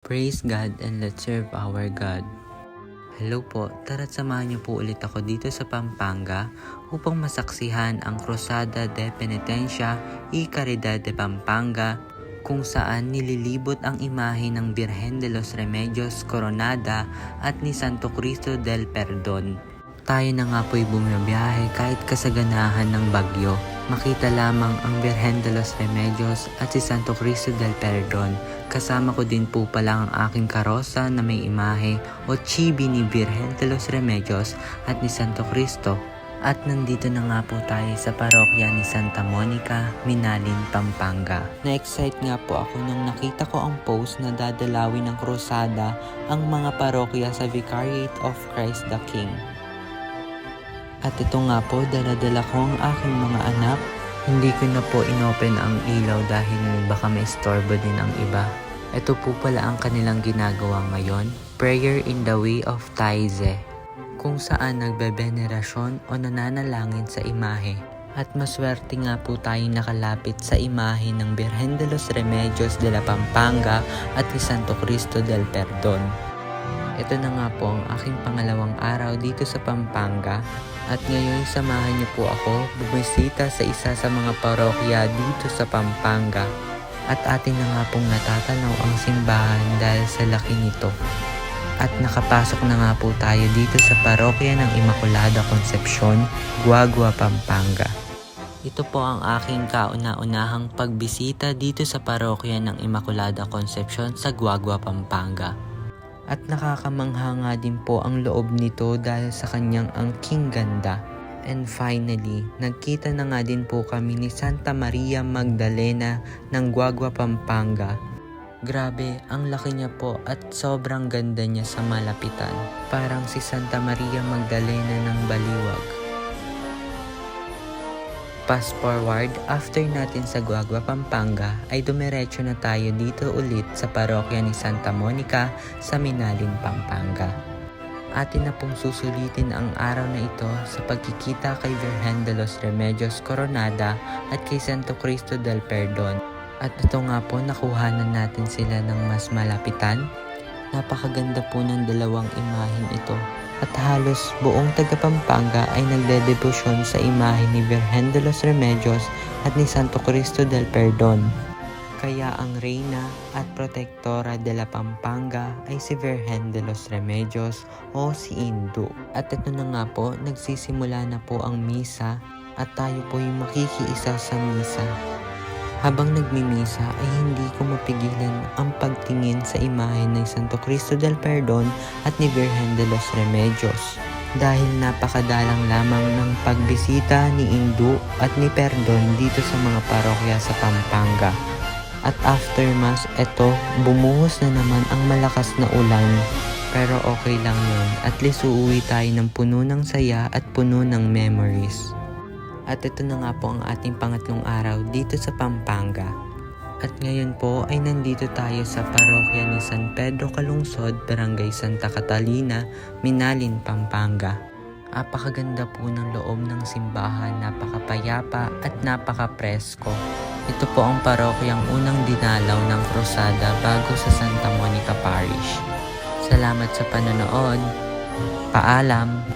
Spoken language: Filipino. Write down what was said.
Praise God and let's serve our God. Hello po, tara't samahan niyo po ulit ako dito sa Pampanga upang masaksihan ang Cruzada de Penitencia y Caridad de Pampanga kung saan nililibot ang imahe ng Birhen de los Remedios Coronada at ni Santo Cristo del Perdon. Tayo na nga po'y bumibiyahe kahit kasaganahan ng bagyo. Makita lamang ang Birhen de los Remedios at si Santo Cristo del Perdon. Kasama ko din po pala ang aking karosa na may imahe o chibi ni Birhen de los Remedios at ni Santo Cristo. At nandito na nga po tayo sa parokya ni Santa Monica, Minalin, Pampanga. Na-excite nga po ako nung nakita ko ang post na dadalawin ng krusada ang mga parokya sa Vicariate of Christ the King. At ito nga po, dala-dala ko ang aking mga anak. Hindi ko na po inopen ang ilaw dahil baka may istorbo din ang iba. Ito po pala ang kanilang ginagawa ngayon, Prayer in the Way of Taize, kung saan nagbebenerasyon o nananalangin sa imahe. At maswerte nga po tayong nakalapit sa imahe ng Birhen de los Remedios de la Pampanga at ni Santo Cristo del Perdon. Ito na nga po ang aking pangalawang araw dito sa Pampanga at ngayon samahan niyo po ako bumisita sa isa sa mga parokya dito sa Pampanga at atin na nga pong natatanaw ang simbahan dahil sa laki nito. At nakapasok na nga po tayo dito sa parokya ng Immaculada Concepcion, Guagua, Pampanga. Ito po ang aking kauna-unahang pagbisita dito sa parokya ng Immaculada Concepcion sa Guagua, Pampanga. At nakakamangha nga din po ang loob nito dahil sa kanyang angking ganda. And finally, nagkita na nga din po kami ni Santa Maria Magdalena ng Guagua, Pampanga. Grabe, ang laki niya po at sobrang ganda niya sa malapitan. Parang si Santa Maria Magdalena ng Baliwag. Fast forward, after natin sa Guagua, Pampanga, ay dumiretso na tayo dito ulit sa parokya ni Santa Monica sa Minalin, Pampanga. Atin na pong susulitin ang araw na ito sa pagkikita kay Birhen de los Remedios Coronada at kay Santo Cristo del Perdon. At ito nga po, nakuhanan natin sila ng mas malapitan. Napakaganda po ng dalawang imaheng ito. At halos buong taga Pampanga ay nagdedebosyon sa imahe ni Birhen de los Remedios at ni Santo Cristo del Perdon. Kaya ang Reyna at Protektora de la Pampanga ay si Birhen de los Remedios o si Indu. At ito na nga po, nagsisimula na po ang misa at tayo po yung makikiisa sa misa. Habang nagmimisa ay hindi ko mapigilan ang pagtingin sa imahe ng Santo Cristo del Perdon at ni Birhen de los Remedios. Dahil napakadalang lamang ng pagbisita ni Indu at ni Perdon dito sa mga parokya sa Pampanga. At after mass, eto, bumuhos na naman ang malakas na ulan. Pero okay lang yun, at least uuwi tayo ng puno ng saya at puno ng memories. At ito na nga po ang ating pangatlong araw dito sa Pampanga. At ngayon po ay nandito tayo sa parokya ni San Pedro Calungsod, Barangay Santa Catalina, Minalin, Pampanga. Napakaganda po ng loob ng simbahan, napakapayapa at napakapresko. Ito po ang parokyang unang dinalaw ng krusada bago sa Santa Monica Parish. Salamat sa panonood. Paalam!